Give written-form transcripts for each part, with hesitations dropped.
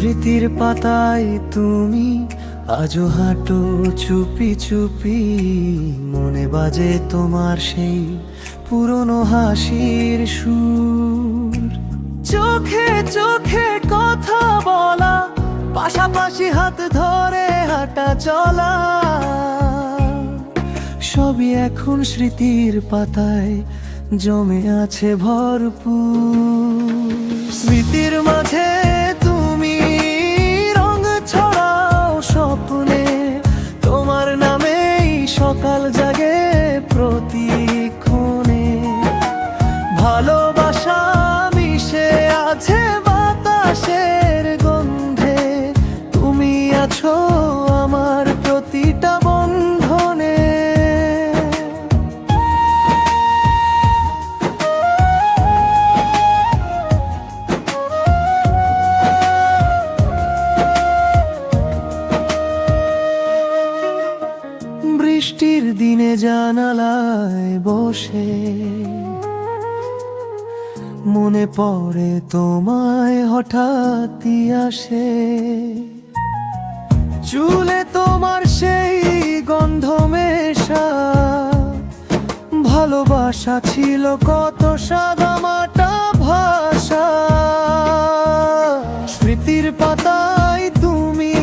স্মৃতির পাতায় তুমি আজও হাঁটো চুপি চুপি, মনে বাজে তোমার সেই পুরনো হাসির সুর। চোখে চোখে কথা বলা, পাশাপাশি হাত ধরে হাঁটা চলা, সবই এখন স্মৃতির পাতায় জমে আছে ভরপুর। স্মৃতির মাঝে তুমি রং ছড়াও স্বপ্নে, তোমার নামেই সকাল জাগে প্রতিক্ষণে। ভালোবাসা মিশে আছে বাতাসের গন্ধে, তুমি আছো আমার প্রতিটা বন্ধনে। বৃষ্টির দিনে জানালায় বসে মনে পড়ে তোমায় হঠাৎই আসে। চুলে তোমার সেই গন্ধ মেশা, ভালোবাসা ছিল কত সাদামাটা ভাষা। স্মৃতির পাতায় তুমি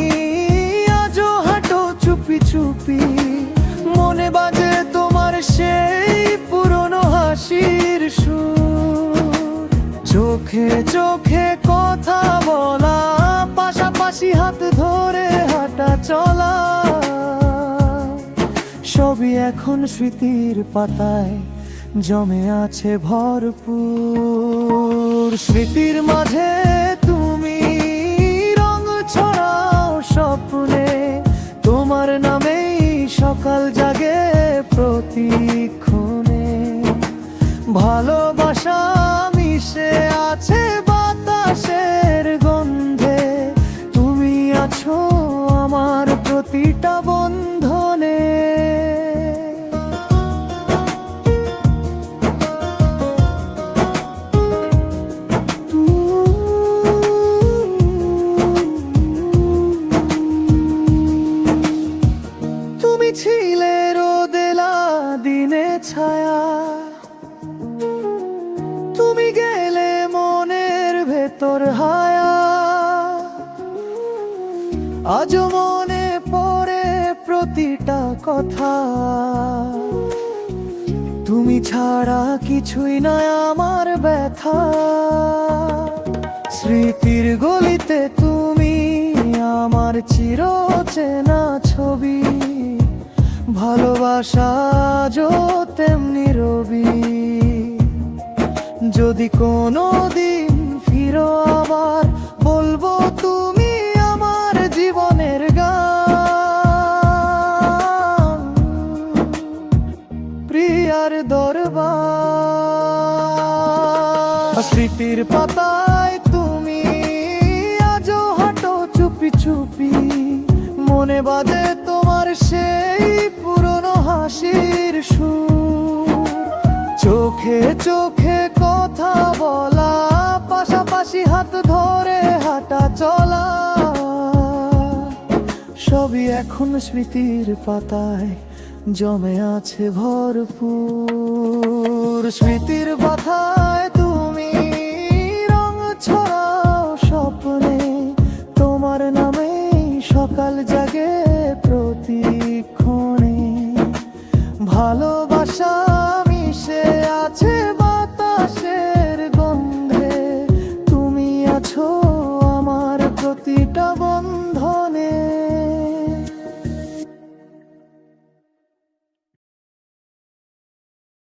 আজও হাঁটো চুপি চুপি, মনে বাজে তোমার সেই পুরনো হাসির সুর। চোখে চোখে কথা বলা, পাশাপাশি হাত ধরে হাঁটা চলা, সবই এখন স্মৃতির পাতায় জমে আছে ভরপুর। স্মৃতির মাঝে তুমি রং ছড়াও স্বপ্নে, তোমার নামেই সকাল জাগে প্রতিক্ষণে। ভালোবাসা মিশে আছে বাতাসের গন্ধে, তুমি আছো আমার প্রতিটা বন্ধনে। তুমি ছিলে রোদেলা দিনে ছায়া, তুমি গেলে মনের ভেতর হায়া। আজও মনে পড়ে প্রতিটা কথা, তুমি ছাড়া কিছুই নয় আমার ব্যথা। স্মৃতির গলিতে তুমি আমার চিরচেনা ছবি, ভালোবাসা আজও তেমনি রবি। যদি কোনো দিন ফিরো আবার, বলবো তুমি আমার জীবনের গান। প্রিয়ার দরবার। স্মৃতির পাতায় তুমি আজও হাঁটো চুপি চুপি, মনে বাজে তোমার সেই পুরনো হাসির সুর। চোখে চোখে কথা বলা, পাশাপাশি হাত ধরে হাঁটা চলা, সবই এখন স্মৃতির পাতায় জমে আছে ভরপুর। স্মৃতির পাতায় তুমি রং ছড়াও স্বপ্নে, তোমার নামেই সকাল জাগে প্রতিক্ষণে। ভালোবাসা মিশে আছে বাতাসের গন্ধে, তুমি আছো আমার প্রতিটা বন্ধনে।